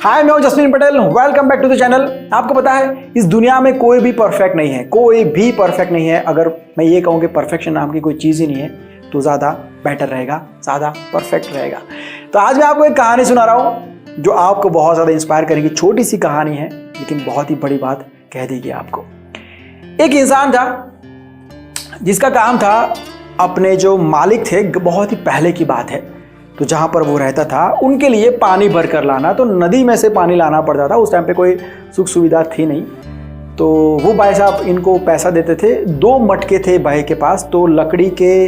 हाय, मैं हूं Jasmine Patel. Welcome back to the channel. आपको पता है इस दुनिया में कोई भी परफेक्ट नहीं है, कोई भी परफेक्ट नहीं है। अगर मैं ये कहूँ कि परफेक्शन नाम की कोई चीज़ ही नहीं है तो ज़्यादा बेटर रहेगा, ज़्यादा परफेक्ट रहेगा। तो आज मैं आपको एक कहानी सुना रहा हूँ जो आपको बहुत ज़्यादा इंस्पायर करेगी। छोटी सी कहानी है लेकिन बहुत ही बड़ी बात कह देगी आपको। एक इंसान था जिसका काम था, अपने जो मालिक थे, बहुत ही पहले की बात है, तो जहाँ पर वो रहता था उनके लिए पानी भर कर लाना, तो नदी में से पानी लाना पड़ता था। उस टाइम पे कोई सुख सुविधा थी नहीं, तो वो भाई साहब इनको पैसा देते थे। 2 मटके थे भाई के पास, तो लकड़ी के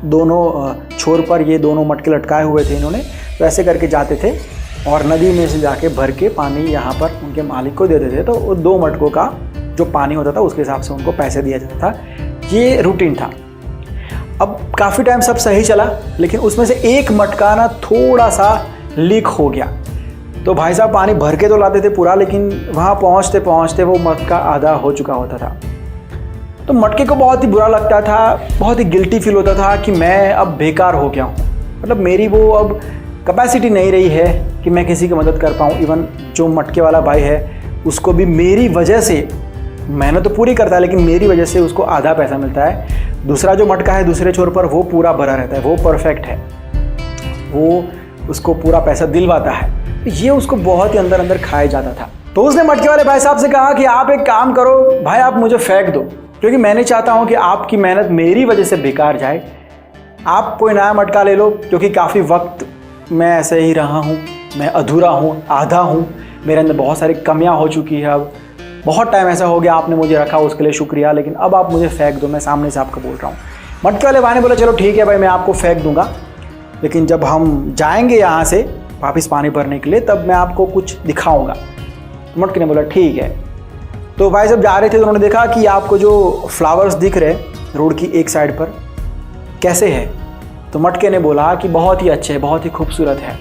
दोनों छोर पर ये दोनों मटके लटकाए हुए थे इन्होंने। तो ऐसे करके जाते थे और नदी में से जाके भर के पानी यहाँ पर उनके मालिक को देते थे। तो वो 2 मटकों का जो पानी होता था उसके हिसाब से उनको पैसे दिया जाता था। ये रूटीन था। अब काफ़ी टाइम सब सही चला, लेकिन उसमें से एक मटका ना थोड़ा सा लीक हो गया। तो भाई साहब पानी भर के तो लाते थे पूरा, लेकिन वहाँ पहुँचते पहुँचते वो मटका आधा हो चुका होता था। तो मटके को बहुत ही बुरा लगता था, बहुत ही गिल्टी फील होता था कि मैं अब बेकार हो गया हूँ। मतलब मेरी वो अब कैपेसिटी नहीं रही है कि मैं किसी की मदद कर पाऊँ। इवन जो मटके वाला भाई है उसको भी मेरी वजह से, मेहनत तो पूरी करता है लेकिन मेरी वजह से उसको आधा पैसा मिलता है। दूसरा जो मटका है दूसरे छोर पर वो पूरा भरा रहता है, वो परफेक्ट है, वो उसको पूरा पैसा दिलवाता है। ये उसको बहुत ही अंदर अंदर खाया जाता था। तो उसने मटके वाले भाई साहब से कहा कि आप एक काम करो भाई, आप मुझे फेंक दो, क्योंकि मैं नहीं चाहता हूँ कि आपकी मेहनत मेरी वजह से बेकार जाए। आप कोई नया मटका ले लो, क्योंकि काफ़ी वक्त मैं ऐसे ही रहा हूँ, मैं अधूरा हूँ, आधा हूँ, मेरे अंदर बहुत सारी कमियाँ हो चुकी है। अब बहुत टाइम ऐसा हो गया, आपने मुझे रखा उसके लिए शुक्रिया, लेकिन अब आप मुझे फेंक दो। मैं सामने से आपको बोल रहा हूँ। मटके वाले भाई ने बोला चलो ठीक है भाई, मैं आपको फेंक दूंगा, लेकिन जब हम जाएंगे यहाँ से वापस पानी भरने के लिए तब मैं आपको कुछ दिखाऊंगा। मटके ने बोला ठीक है। तो भाई जब जा रहे थे तो उन्होंने देखा कि आपको जो फ्लावर्स दिख रहे रोड की एक साइड पर, कैसे है? तो मटके ने बोला कि बहुत ही अच्छे, बहुत ही खूबसूरत है।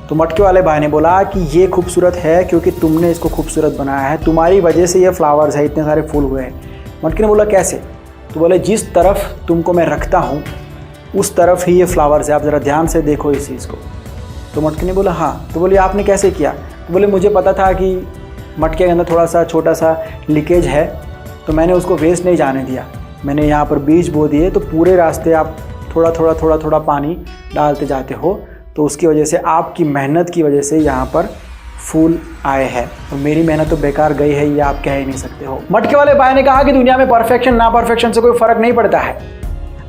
तो मटके वाले भाई ने बोला कि ये खूबसूरत है क्योंकि तुमने इसको खूबसूरत बनाया है, तुम्हारी वजह से ये फ्लावर्स है, इतने सारे फूल हुए हैं। मटके ने बोला कैसे? तो बोले जिस तरफ तुमको मैं रखता हूँ उस तरफ ही ये फ्लावर्स है, आप ज़रा ध्यान से देखो इस चीज़ को। तो मटके ने बोला हाँ। तो बोले आपने कैसे किया? तो बोले मुझे पता था कि मटके के अंदर थोड़ा सा छोटा सा लीकेज है, तो मैंने उसको वेस्ट नहीं जाने दिया। मैंने यहाँ पर बीज बो दिए, तो पूरे रास्ते आप थोड़ा थोड़ा पानी डालते जाते हो, तो उसकी वजह से, आपकी मेहनत की वजह से यहाँ पर फूल आए हैं। तो मेरी मेहनत तो बेकार गई है, ये आप कह ही नहीं सकते हो। मटके वाले भाई ने कहा कि दुनिया में परफेक्शन ना परफेक्शन से कोई फ़र्क नहीं पड़ता है,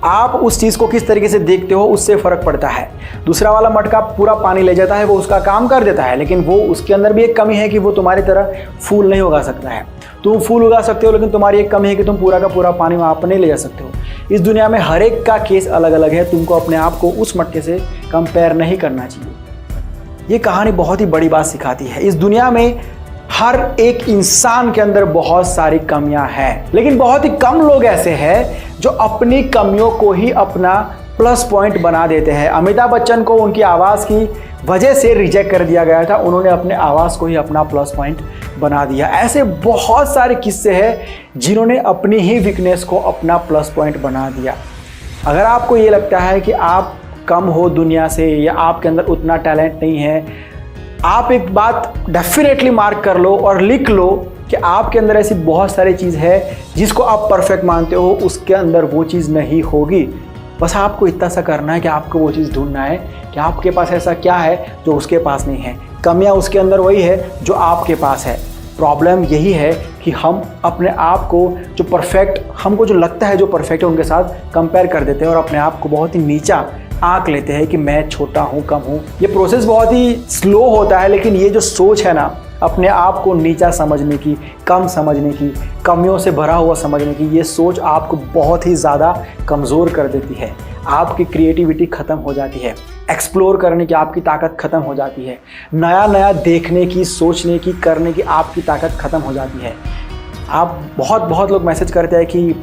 आप उस चीज़ को किस तरीके से देखते हो उससे फ़र्क पड़ता है। दूसरा वाला मटका पूरा पानी ले जाता है, वो उसका काम कर देता है, लेकिन वो उसके अंदर भी एक कमी है कि वो तुम्हारी तरह फूल नहीं उगा सकता है। तुम फूल उगा सकते हो, लेकिन तुम्हारी एक कमी है कि तुम पूरा का पूरा पानी वहाँ पर नहीं ले जा सकते हो। इस दुनिया में हर एक का केस अलग अलग है, तुमको अपने आप को उस मटके से कंपेयर नहीं करना चाहिए। ये कहानी बहुत ही बड़ी बात सिखाती है। इस दुनिया में हर एक इंसान के अंदर बहुत सारी कमियां हैं, लेकिन बहुत ही कम लोग ऐसे हैं जो अपनी कमियों को ही अपना प्लस पॉइंट बना देते हैं। अमिताभ बच्चन को उनकी आवाज़ की वजह से रिजेक्ट कर दिया गया था, उन्होंने अपने आवाज़ को ही अपना प्लस पॉइंट बना दिया। ऐसे बहुत सारे किस्से हैं जिन्होंने अपनी ही वीकनेस को अपना प्लस पॉइंट बना दिया। अगर आपको ये लगता है कि आप कम हो दुनिया से या आपके अंदर उतना टैलेंट नहीं है, आप एक बात डेफिनेटली मार्क कर लो और लिख लो कि आपके अंदर ऐसी बहुत सारी चीज़ है जिसको आप परफेक्ट मानते हो, उसके अंदर वो चीज़ नहीं होगी। बस आपको इतना सा करना है कि आपको वो चीज़ ढूंढना है कि आपके पास ऐसा क्या है जो उसके पास नहीं है। कमियां उसके अंदर वही है जो आपके पास है। प्रॉब्लम यही है कि हम अपने आप को जो परफेक्ट, हमको जो लगता है जो परफेक्ट है, उनके साथ कंपेयर कर देते हैं और अपने आप को बहुत ही नीचा आंक लेते हैं कि मैं छोटा हूँ, कम हूँ। ये प्रोसेस बहुत ही स्लो होता है, लेकिन ये जो सोच है ना अपने आप को नीचा समझने की, कम समझने की, कमियों से भरा हुआ समझने की, ये सोच आपको बहुत ही ज़्यादा कमज़ोर कर देती है। आपकी क्रिएटिविटी ख़त्म हो जाती है, एक्सप्लोर करने की आपकी ताकत ख़त्म हो जाती है, नया नया देखने की, सोचने की, करने की आपकी ताकत ख़त्म हो जाती है। आप बहुत लोग मैसेज करते हैं कि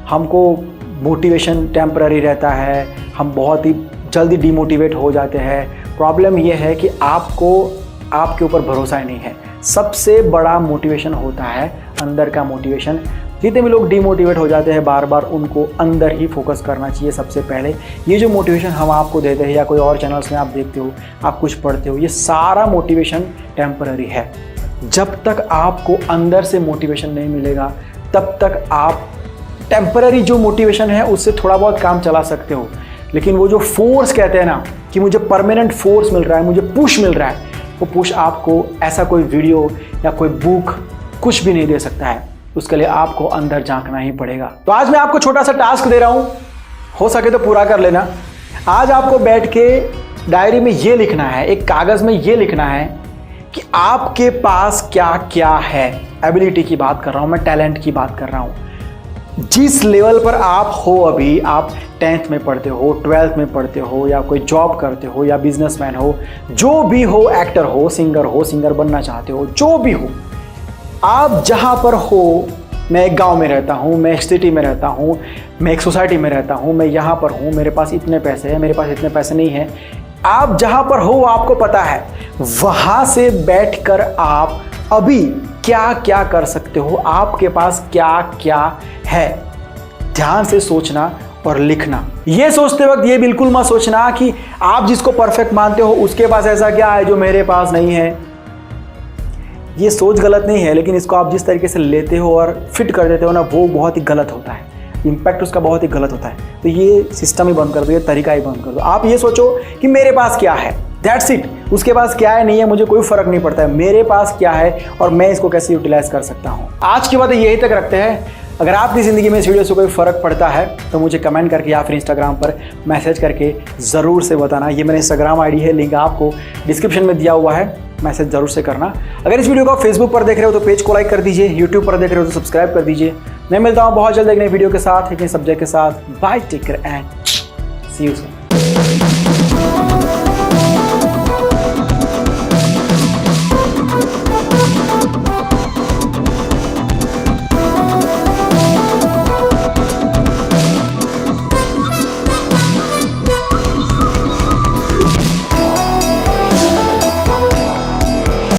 हमको मोटिवेशन टेम्पररी रहता है, हम बहुत ही जल्दी डिमोटिवेट हो जाते हैं। प्रॉब्लम ये है कि आपको आपके ऊपर भरोसा ही नहीं है। सबसे बड़ा मोटिवेशन होता है अंदर का मोटिवेशन, जितने भी लोग डिमोटिवेट हो जाते हैं बार बार, उनको अंदर ही फोकस करना चाहिए सबसे पहले। ये जो मोटिवेशन हम आपको देते हैं या कोई और चैनल्स में आप देखते हो, आप कुछ पढ़ते हो, ये सारा मोटिवेशन टेम्पररी है। जब तक आपको अंदर से मोटिवेशन नहीं मिलेगा तब तक आप टेम्पररी जो मोटिवेशन है उससे थोड़ा बहुत काम चला सकते हो, लेकिन वो जो फोर्स कहते हैं ना कि मुझे परमानेंट फोर्स मिल रहा है, मुझे पुश मिल रहा है, वो पुश आपको ऐसा कोई वीडियो या कोई बुक कुछ भी नहीं दे सकता है। उसके लिए आपको अंदर झांकना ही पड़ेगा। तो आज मैं आपको छोटा सा टास्क दे रहा हूं, हो सके तो पूरा कर लेना। आज आपको बैठ के डायरी में ये लिखना है, एक कागज में ये लिखना है कि आपके पास क्या क्या है। एबिलिटी की बात कर रहा हूं मैं, टैलेंट की बात कर रहा हूं। जिस लेवल पर आप हो अभी, आप 10th में पढ़ते हो, 12th में पढ़ते हो, या कोई जॉब करते हो, या बिजनेसमैन हो, जो भी हो, एक्टर हो, सिंगर बनना चाहते हो, जो भी हो, आप जहाँ पर हो, मैं एक गांव में रहता हूँ, मैं एक सिटी में रहता हूँ, मैं एक सोसाइटी में रहता हूँ, मैं यहाँ पर हूँ, मेरे पास इतने पैसे हैं, मेरे पास इतने पैसे नहीं हैं, आप जहाँ पर हो आपको पता है, वहाँ से बैठकर आप अभी क्या क्या कर सकते हो, आपके पास क्या क्या है, ध्यान से सोचना और लिखना। ये सोचते वक्त ये बिल्कुल मत सोचना कि आप जिसको परफेक्ट मानते हो उसके पास ऐसा क्या है जो मेरे पास नहीं है। ये सोच गलत नहीं है, लेकिन इसको आप जिस तरीके से लेते हो और फिट कर देते हो ना, वो बहुत ही गलत होता है, इम्पैक्ट उसका बहुत ही गलत होता है। तो ये सिस्टम ही बंद कर दो, ये तरीका ही बंद कर दो। आप ये सोचो कि मेरे पास क्या है, दैट्स इट। उसके पास क्या है नहीं है मुझे कोई फर्क नहीं पड़ता है, मेरे पास क्या है और मैं इसको कैसे यूटिलाइज कर सकता हूँ। आज की बात यही तक रखते हैं। अगर आपकी ज़िंदगी में इस वीडियो से कोई फ़र्क पड़ता है तो मुझे कमेंट करके या फिर इंस्टाग्राम पर मैसेज करके ज़रूर से बताना। ये मेरा इंस्टाग्राम आईडी है, लिंक आपको डिस्क्रिप्शन में दिया हुआ है, मैसेज ज़रूर से करना। अगर इस वीडियो को आप फेसबुक पर देख रहे हो तो पेज को लाइक कर दीजिए, यूट्यूब पर देख रहे हो तो सब्सक्राइब कर दीजिए। मैं मिलता हूँ बहुत जल्द एक नई वीडियो के साथ, एक नए सब्जेक्ट के साथ। Bye, take care and see you soon.